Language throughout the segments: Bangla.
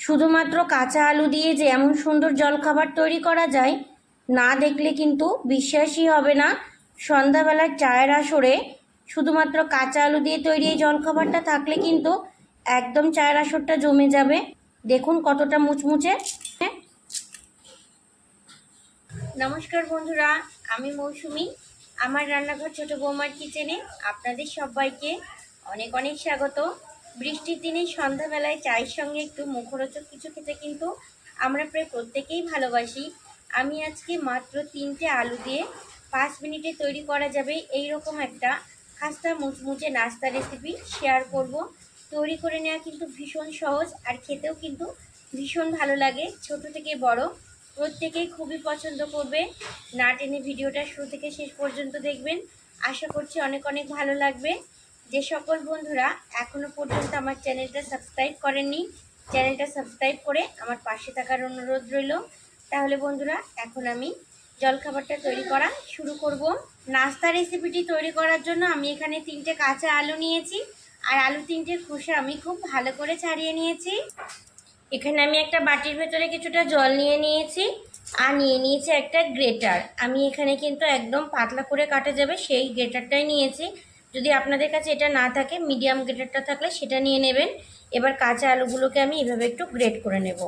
শুধুমাত্র কাঁচা আলু দিয়ে যে এমন সুন্দর জলখাবার তৈরি করা যায়, না দেখলে কিন্তু বিশ্বাসই হবে না। সন্ধ্যাবেলার চায়ের আসরে শুধুমাত্র কাঁচা আলু দিয়ে তৈরি এই জলখাবারটা থাকলে কিন্তু একদম চায়ের আসরটা জমে যাবে। দেখুন কতটা মুচমুচে। নমস্কার বন্ধুরা, আমি মৌসুমি। আমার রান্নাঘর ছোট বৌমার কিচেনে আপনাদের সবাইকে অনেক অনেক স্বাগত। বৃষ্টির দিনে সন্ধ্যাবেলায় চায়ের সঙ্গে একটু মুখরোচক কিছু খেতে কিন্তু আমরা প্রায় প্রত্যেকেই ভালোবাসি। আমি আজকে মাত্র 3টে আলু দিয়ে 5 মিনিটে তৈরি করা যাবে এই রকম একটা খাস্তা মুচমুচে নাস্তা রেসিপি শেয়ার করব। তৈরি করে নেওয়া কিন্তু ভীষণ সহজ, আর খেতেও কিন্তু ভীষণ ভালো লাগে। ছোট থেকে বড় প্রত্যেকেই খুবই পছন্দ করবে। না টেনে ভিডিওটা শুরু থেকে শেষ পর্যন্ত দেখবেন, আশা করছি অনেক অনেক ভালো লাগবে। যে সকল বন্ধুরা এখনো পর্যন্ত আমার চ্যানেলটা সাবস্ক্রাইব করেননি, চ্যানেলটা সাবস্ক্রাইব করে আমার পাশে থাকার অনুরোধ রইল। তাহলে বন্ধুরা, এখন আমি জলখাবারটা তৈরি করা শুরু করব। নাস্তা রেসিপিটি তৈরি করার জন্য আমি এখানে 3টে কাঁচা আলু নিয়েছি, আর আলু 3টের খোসা আমি খুব ভালো করে ছাড়িয়ে নিয়েছি। এখানে আমি একটা বাটির ভেতরে কিছুটা জল নিয়ে নিয়েছি, আর নিয়ে নিয়েছি একটা গ্রেটার। আমি এখানে কিন্তু একদম পাতলা করে কাটা যাবে সেই গ্রেটারটাই নিয়েছি। যদি আপনাদের কাছে এটা না থাকে, মিডিয়াম গ্রেটারটা থাকলে সেটা নিয়ে নেবেন। এবার কাঁচা আলুগুলোকে আমি এভাবে একটু গ্রেট করে নেব।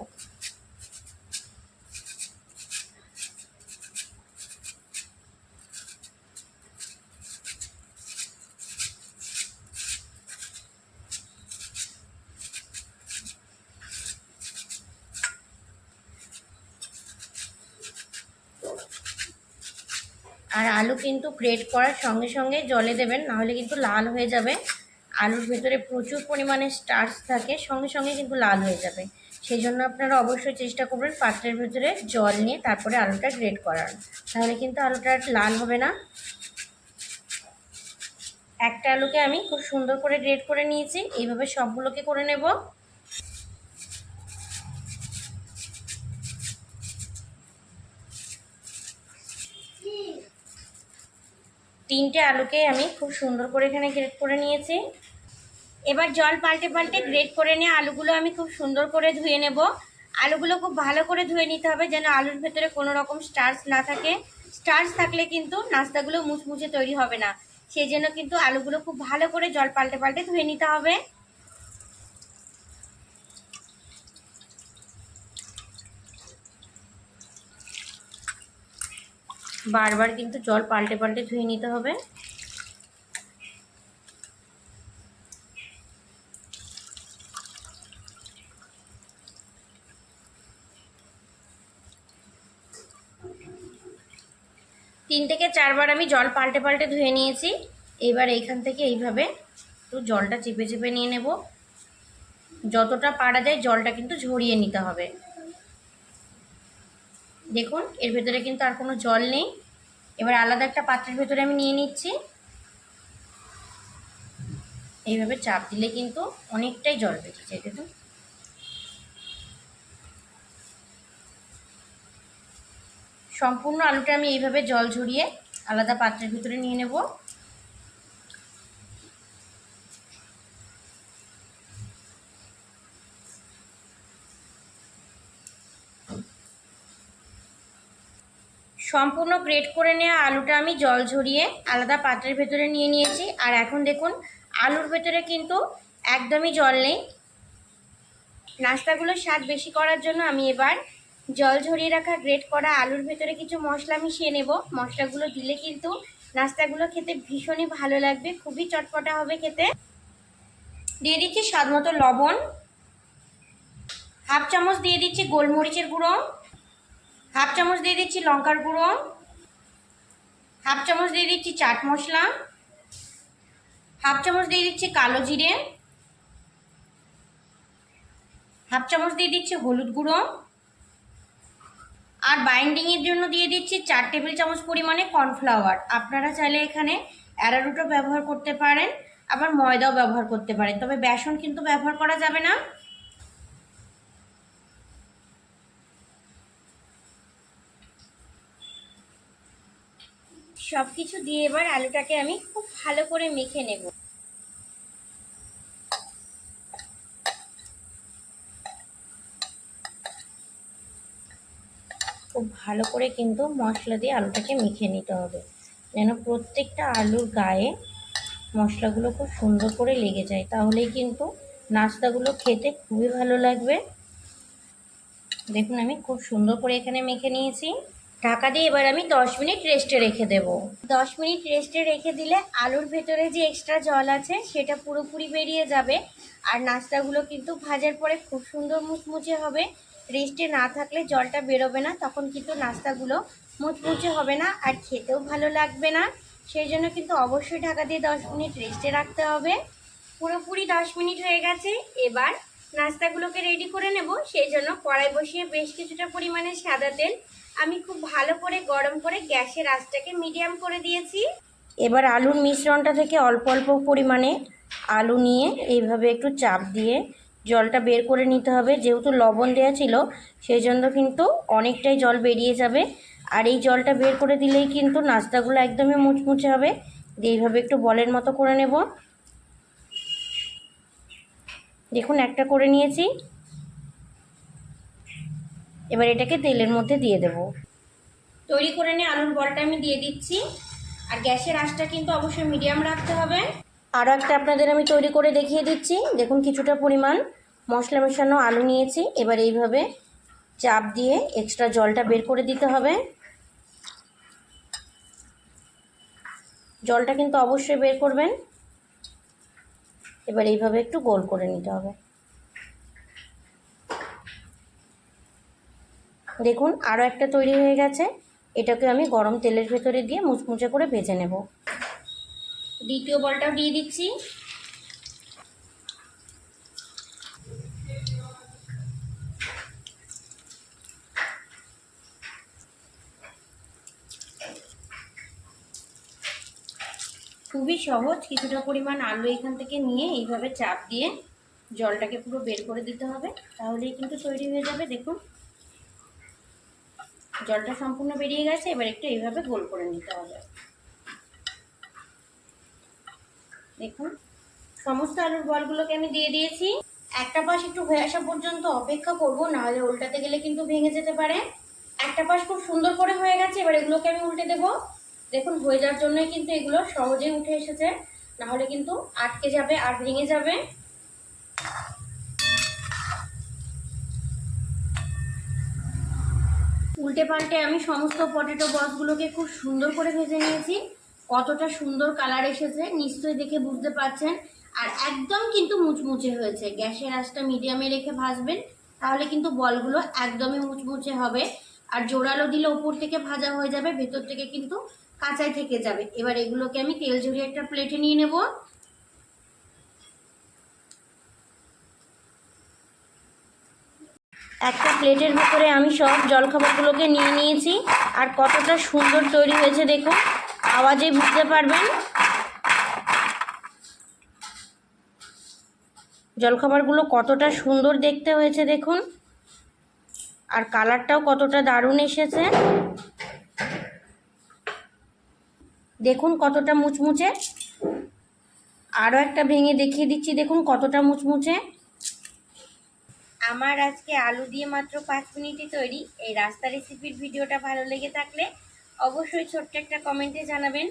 আর আলু কিন্তু গ্রেট করার সঙ্গে সঙ্গে জলে দেবেন, নাহলে কিন্তু লাল হয়ে যাবে। আলুর ভেতরে প্রচুর পরিমাণে স্টার্চ থাকে, সঙ্গে সঙ্গে কিন্তু লাল হয়ে যাবে। সেই জন্য আপনারা অবশ্যই চেষ্টা করবেন পাত্রের ভেতরে জল নিয়ে তারপরে আলুটা গ্রেট করার, তাহলে কিন্তু আলুটা লাল হবে না। একটা আলুকে আমি খুব সুন্দর করে গ্রেট করে নিয়েছি, এইভাবে সবগুলোকে করে নেব। তিনটে আলুকে আমি খুব সুন্দর করে এখানে গ্রেট করে নিয়েছি। এবার জল পাল্টে পাল্টে গ্রেট করে নিয়ে আলুগুলো আমি খুব সুন্দর করে ধুয়ে নেব। আলুগুলো খুব ভালো করে ধুয়ে নিতে হবে, যেন আলুর ভেতরে কোনো রকম স্টার্চ না থাকে। স্টার্চ থাকলে কিন্তু নাস্তাগুলো মুচমুচে তৈরি হবে না। সেই জন্য কিন্তু আলুগুলো খুব ভালো করে জল পাল্টে পাল্টে ধুয়ে নিতে হবে। বারবার কিন্তু জল পাল্টে পাল্টে ধুয়ে নিতে হবে। তিন থেকে চারবার আমি জল পাল্টে পাল্টে ধুয়ে নিয়েছি। এবার এইখান থেকে এইভাবে একটু জলটা চেপে চেপে নিয়ে নেব। যতটা পারা যায় জলটা কিন্তু ঝরিয়ে নিতে হবে। দেখুন এর ভেতরে কিন্তু আর কোনো জল নেই। এবার আলাদা একটা পাত্রের ভেতরে আমি নিয়ে নিচ্ছি। এইভাবে চাপ দিলে কিন্তু অনেকটাই জল বেরিয়ে যায়। দেখুন সম্পূর্ণ আলুটা আমি এইভাবে জল ঝরিয়ে আলাদা পাত্রের ভিতরে নিয়ে নেব। সম্পূর্ণ গ্রেট করে নেওয়া আলুটা আমি জল ঝরিয়ে আলাদা পাত্রের ভেতরে নিয়ে নিয়েছি। আর এখন দেখুন আলুর ভেতরে কিন্তু একদমই জল নেই। নাস্তাগুলোর স্বাদ বেশি করার জন্য আমি এবার জল ঝরিয়ে রাখা গ্রেট করা আলুর ভেতরে কিছু মশলা মিশিয়ে নেব। মশলাগুলো দিলে কিন্তু নাস্তাগুলো খেতে ভীষণই ভালো লাগবে, খুবই চটপটা হবে খেতে। দিয়ে দিচ্ছি স্বাদ মতো লবণ, হাফ চামচ দিয়ে দিচ্ছি গোলমরিচের গুঁড়ো, হাফ চামচ দিয়ে দিচ্ছি লঙ্কার গুঁড়ো, হাফ চামচ দিয়ে দিচ্ছি চাট মশলা, হাফ চামচ দিয়ে দিচ্ছি কালো জিরে, হাফ চামচ দিয়ে দিচ্ছি হলুদ গুঁড়ো, আর বাইন্ডিংয়ের জন্য দিয়ে দিচ্ছি 4 টেবিল চামচ পরিমাণে কর্নফ্লাওয়ার। আপনারা চাইলে এখানে অ্যারারুটও ব্যবহার করতে পারেন, আবার ময়দাও ব্যবহার করতে পারেন, তবে বেসন কিন্তু ব্যবহার করা যাবে না। সব কিছু দিয়ে এবার আলুটাকে আমি খুব ভালো করে মেখে নেব। খুব ভালো করে কিন্তু মশলা দিয়ে আলুটাকে মেখে নিতে হবে, যেন প্রত্যেকটা আলুর গায়ে মশলাগুলো খুব সুন্দর করে লেগে যায়, তাহলেই কিন্তু নাস্তাগুলো খেতে খুবই ভালো লাগবে। দেখুন আমি খুব সুন্দর করে এখানে মেখে নিয়েছি। ঢাকা দিয়ে এবার আমি 10 মিনিট রেস্টে রেখে দেব। 10 মিনিট রেস্টে রেখে দিলে আলুর ভেতরে যে এক্সট্রা জল আছে সেটা পুরোপুরি বেরিয়ে যাবে, আর নাস্তাগুলো কিন্তু ভাজার পরে খুব সুন্দর মুচমুচে হবে। রেস্টে না থাকলে জলটা বেরোবে না, তখন কিন্তু নাস্তাগুলো মুচমুচে হবে না আর খেতেও ভালো লাগবে না। সেই জন্য কিন্তু অবশ্যই ঢাকা দিয়ে 10 মিনিট রেস্টে রাখতে হবে। পুরোপুরি 10 মিনিট হয়ে গেছে। এবার নাস্তাগুলোকে রেডি করে নেব। সেই জন্য কড়াই বসিয়ে বেশ কিছুটা পরিমাণে সাদা তেল আমি খুব ভালো করে গরম করে গ্যাসের আঁচটাকে মিডিয়াম করে দিয়েছি। এবার আলুর মিশ্রণটা থেকে অল্প অল্প পরিমাণে আলু নিয়ে এইভাবে একটু চাপ দিয়ে জলটা বের করে নিতে হবে। যেহেতু লবণ দেওয়া ছিল সেই জন্য কিন্তু অনেকটাই জল বেরিয়ে যাবে, আর এই জলটা বের করে দিলেই কিন্তু নাস্তাগুলো একদমই মুচমুচে হবে। এইভাবে একটু বলের মতো করে নেব। দেখুন একটা করে নিয়েছি। এবার এটাকে তেলের মধ্যে দিয়ে দেব। তৈরি করে নিয়ে আলুর বলটা আমি দিয়ে দিচ্ছি, আর গ্যাসের আঁচটা কিন্তু অবশ্যই মিডিয়াম রাখতে হবে। আরও একটা আপনাদের আমি তৈরি করে দেখিয়ে দিচ্ছি। দেখুন কিছুটা পরিমাণ মশলা মেশানো আলু নিয়েছি। এবার এইভাবে চাপ দিয়ে এক্সট্রা জলটা বের করে দিতে হবে। জলটা কিন্তু অবশ্যই বের করবেন। এবার এইভাবে একটু গোল করে নিতে হবে। দেখুন আরও একটা তৈরি হয়ে গেছে। এটাকে আমি গরম তেলের ভেতরে দিয়ে মুচমুচে করে ভেজে নেব। দ্বিতীয় বলটাও দিয়ে দিচ্ছি। খুবই সহজ। কিছুটা পরিমাণ আলু এখান থেকে নিয়ে এইভাবে চাপ দিয়ে জলটাকে পুরো বের করে দিতে হবে, তাহলেই কিন্তু তৈরি হয়ে যাবে। দেখুন জলটা সম্পূর্ণ বেরিয়ে গেছে। এবার একটু এইভাবে গোল করে নিতে হবে। দেখুন সমস্ত আলুর বলগুলোকে আমি দিয়ে দিয়েছি। একটা পাশ একটু হয়ে আসা পর্যন্ত অপেক্ষা করব, নাহলে উল্টাতে গেলে কিন্তু ভেঙে যেতে পারে। একটা পাশ খুব সুন্দর করে হয়ে গেছে। এবার এগুলোকে আমি উল্টে দেব। দেখুন হয়ে যাওয়ার জন্যই কিন্তু এগুলো সহজেই উঠে এসেছে, নাহলে কিন্তু আটকে যাবে আর ভেঙে যাবে। উল্টে পাল্টে আমি সমস্ত পটেটো বলসগুলোকে খুব সুন্দর করে ভেজে নিয়েছি। কতটা সুন্দর কালার এসেছে নিশ্চয়ই দেখে বুঝতে পারছেন। আর একদম কিন্তু মুচমুচে হয়েছে। গ্যাসের আঁচটা মিডিয়ামে রেখে ভাজবেন, তাহলে কিন্তু বলগুলো একদমই মুচমুচে হবে। আর জোরালো দিলে উপর থেকে ভাজা হয়ে যাবে, ভেতর থেকে কিন্তু কাঁচাই থেকে যাবে। এবার এগুলোকে আমি তেল ঝরিয়ে একটা প্লেটে নিয়ে নেব। একটা প্লেটের ভিতরে আমি সব জলখাবারগুলোকে নিয়ে নিয়েছি। আর কতটা সুন্দর তৈরি হয়েছে দেখুন, আওয়াজে বুঝতে পারবেন। জলখাবারগুলো কতটা সুন্দর দেখতে হয়েছে দেখুন, আর কালারটাও কতটা দারুণ এসেছে। দেখুন কতটা মুচমুচে। আরও একটা ভেঙে দেখিয়ে দিচ্ছি। দেখুন কতটা মুচমুচে। আমার আজকে আলু দিয়ে মাত্র 5 মিনিটে তৈরি এই রাস্তা রেসিপির ভিডিওটা ভালো লেগে থাকলে অবশ্যই ছোট্ট একটা কমেন্টে জানাবেন।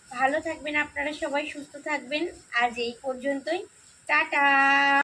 ভালো থাকবেন আপনারা সবাই, সুস্থ থাকবেন। আজ এই পর্যন্তই। টাটা।